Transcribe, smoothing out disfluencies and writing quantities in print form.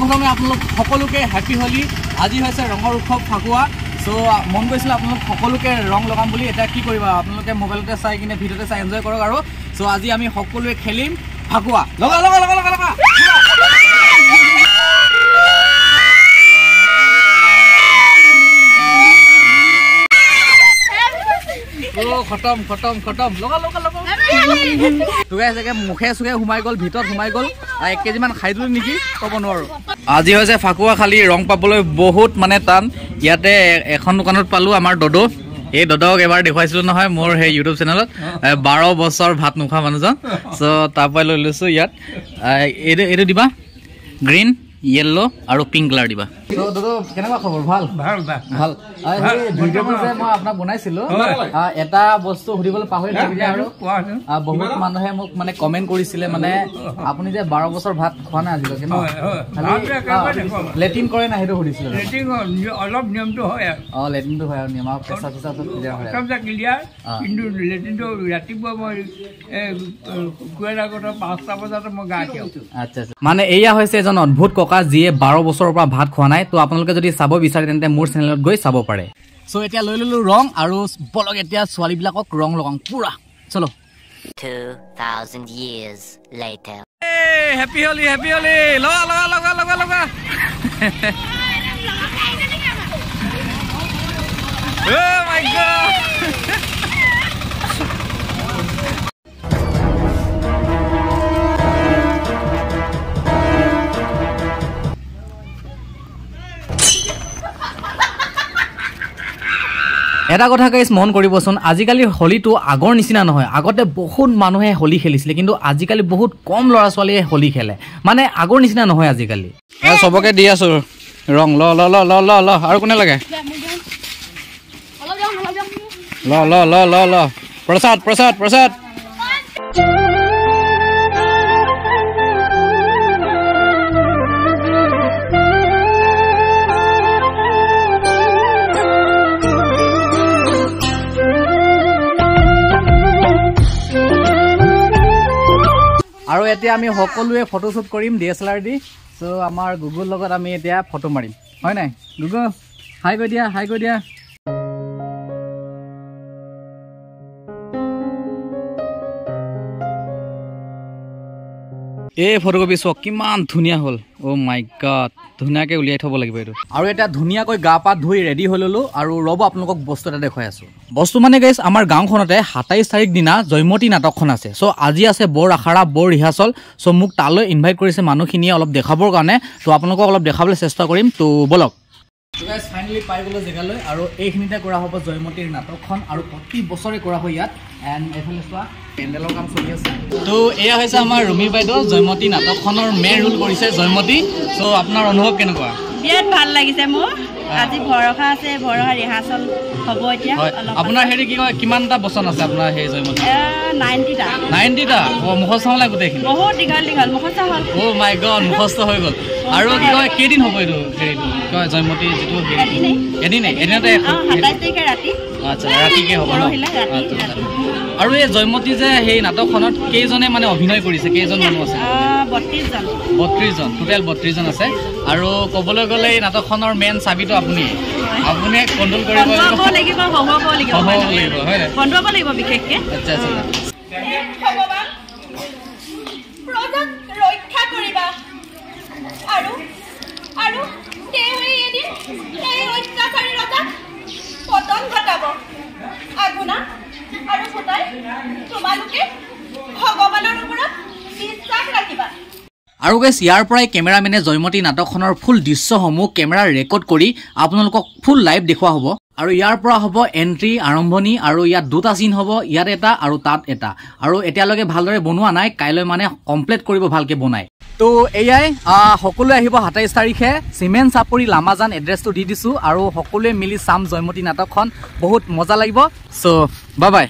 পোনপ্ৰথমে আপোনালোক সকলোকে হেপী হোলি। আজি হৈছে ৰঙৰ উৎসৱ ফাকুৱা। চ' মন গৈছিল আপোনালোক সকলোকে ৰং লগাম বুলি। এতিয়া কি কৰিবা, আপোনালোকে মোবাইলতে চাই কিনে ভিডিঅ'তে চাই এনজয় কৰক। আৰু চ' আজি আমি সকলোৱে খেলিম ফাকুৱা। লগা লগা লগা লগা লগা খতম খতম খতম লগা লগা লগা তুগাই চাগে মুখে চুখে সোমাই গ'ল, ভিতৰত সোমাই গ'ল। 1 কেজিমান খাই দিলোঁ নেকি, ক'ব নোৱাৰোঁ। আজি হৈছে ফাকুৱা। খালি ৰং পাবলৈ বহুত মানে টান। ইয়াতে এখন দোকানত পালোঁ আমাৰ দদৌ। এই দদৌক এবাৰ দেখুৱাইছিলোঁ নহয় মোৰ সেই ইউটিউব চেনেলত, 12 বছৰ ভাত নোখোৱা মানুহজন। চ' তাৰ পৰাই লৈ লৈছোঁ ইয়াত। এইটো দিবা, গ্ৰীণ, য়েল্লো আৰু পিংক কালাৰ দিবা। দাদা কেনেকুৱা খবৰ? ভাল ভাল ভাল। ভিডিঅ'টো যে মই আপোনাক বনাইছিলোঁ, এটা বস্তু সুধিবলৈ পাহৰি থাকিলে। আৰু বহুত মানুহে মোক মানে কমেণ্ট কৰিছিলে, মানে আপুনি যে 12 বছৰ ভাত খোৱা নাই আজিলৈকে ন, লেট্ৰিন কৰে নাই সেইটো সুধিছিলোঁ। অলপ নিয়মটো হয়। লেট্ৰিনটো হয় আৰু নিয়ম আৰু পেচা চেচা চব ক্লিয়াৰ হয়। কিন্তু লেট্ৰিনটো ৰাতিপুৱা মই কুকুৰাৰ আগতে 5টা বজাত মই গা খীৰাওঁ। আচ্ছা আচ্ছা। মানে এয়া হৈছে এজন অদ্ভুত ককা যিয়ে 12 বছৰৰ পৰা ভাত খোৱা নাই। তো আপোনালোকে যদি চাব বিচাৰে তেন্তে মোৰ চেনেলত গৈ চাব পাৰে। চ' এতিয়া লৈ ললো ৰং, আৰু বলক এতিয়া ছোৱালীবিলাকক ৰং লগাওঁ পুৰা। চলো। 2000 years later. Happy Holi, happy Holi. লগা লগা লগা লগা লগা Oh my God. এটা কথা গাইছ মন কৰিবচোন, আজিকালি হোলীটো আগৰ নিচিনা নহয়। আগতে বহুত মানুহে হোলী খেলিছিলে, কিন্তু আজিকালি বহুত কম ল'ৰা ছোৱালীয়ে হোলী খেলে। মানে আগৰ নিচিনা নহয় আজিকালি। চবকে দি আছো ৰং। ল ল ল ল ল ল আৰু কোনে লাগে? ল ল ল ল ল প্ৰসাদ প্ৰসাদ প্ৰসাদ। আৰু এতিয়া আমি সকলোৱে ফটোশ্বুট কৰিম DSLR দি। চ' আমাৰ গুগুৰ লগত আমি এতিয়া ফটো মাৰিম, হয় নাই গুগু? হাই কৈ দিয়া, হাই কৈ দিয়া। এই ফটোকপি চোৱা কিমান ধুনীয়া হ'ল। অ' মাই গড, ধুনীয়াকৈ উলিয়াই থ'ব লাগিব এইটো। আৰু এতিয়া ধুনীয়াকৈ গা পা ধুই ৰেডি হৈ ল'লোঁ। আৰু ৰ'ব আপোনালোকক বস্তু এটা দেখুৱাই আছোঁ। বস্তু মানে গাইছ, আমাৰ গাঁওখনতে 27 তাৰিখ দিনা জয়মতী নাটকখন আছে। চ' আজি আছে বৰ আখাৰা, বৰ ৰিহাৰ্চল। চ' মোক তালৈ ইনভাইট কৰিছে মানুহখিনিয়ে অলপ দেখাবৰ কাৰণে। ত' আপোনালোকক অলপ দেখাবলৈ চেষ্টা কৰিম। ত' ব'লক। ফাইনেলি পাই গ'লো জেগালৈ। আৰু এইখিনিতে কৰা হ'ব জয়মতীৰ নাটকখন, আৰু প্ৰতি বছৰে কৰা হয় ইয়াত। এণ্ড এইফালে চোৱা পেণ্ডেলৰ কাম চলি আছে। তো এয়া হৈছে আমাৰ ৰুমি বাইদেউ। জয়মতী নাটকখনৰ মেইন ৰোল কৰিছে জয়মতী। চ' আপোনাৰ অনুভৱ কেনেকুৱা? বিৰাট ভাল লাগিছে মোৰ। আজি ভৰসা আছে, ভৰসা ৰিহাৰ্চল হ'ব এতিয়া। আপোনাৰ হেৰি কি কয়, কিমানটা বচন আছে আপোনাৰ সেই জয়মতী? 90টা। 90টা? মুখস্থ হ'লে গোটেইখিনি? বহুত দীঘল দীঘল মুখস্থ হ'ল। অ' মাই গড, মুখস্থ হৈ গ'ল। আৰু কি কয়, কেইদিন হ'ব এইটো হেৰিটো কি কয় জয়মতী যিটো? এদিনেই? এদিনতে 27 তাৰিখে ৰাতি। আচ্ছা, ৰাতিকে হ'ব ন? আৰু এই জয়মতী যে সেই নাটকখনত কেইজনে মানে অভিনয় কৰিছে, কেইজন মানুহ আছে? 32জন, টোটেল 32জন আছে। আৰু ক'বলৈ গ'লে এই নাটকখনৰ মেইন চাবিটো আপুনিয়ে কণ্ট্ৰল কৰিব লাগিব, বিশেষকে। আচ্ছা আচ্ছা। ভগৱান প্ৰজাক ৰক্ষা কৰিবা, আৰু আৰু এদিন এই অত্যাচাৰী ৰজাক পতন ঘটাব। আগুনা আৰু ফুটাই তোমালোকে ভগৱানৰ ওপৰত বিশ্বাস ৰাখিবা। আৰু গাইছ, ইয়াৰ পৰাই কেমেৰামেনে জয়মতী নাটকখনৰ ফুল দৃশ্যসমূহ কেমেৰাৰ ৰেকৰ্ড কৰি আপোনালোকক ফুল লাইভ দেখুওৱা হ'ব। আৰু ইয়াৰ পৰা হ'ব এণ্ট্ৰি, আৰম্ভণি। আৰু ইয়াত 2টা চিন হ'ব, ইয়াত এটা আৰু তাত এটা। আৰু এতিয়ালৈকে ভালদৰে বনোৱা নাই, কাইলৈ মানে কমপ্লিট কৰিব ভালকৈ বনাই। তো এয়াই, সকলোৱে আহিব 27 তাৰিখে চিমেণ্ট চাপৰি লামাজান। এড্ৰেছটো দি দিছোঁ। আৰু সকলোৱে মিলি চাম জয়মতী নাটকখন, বহুত মজা লাগিব। চ' বাই বাই।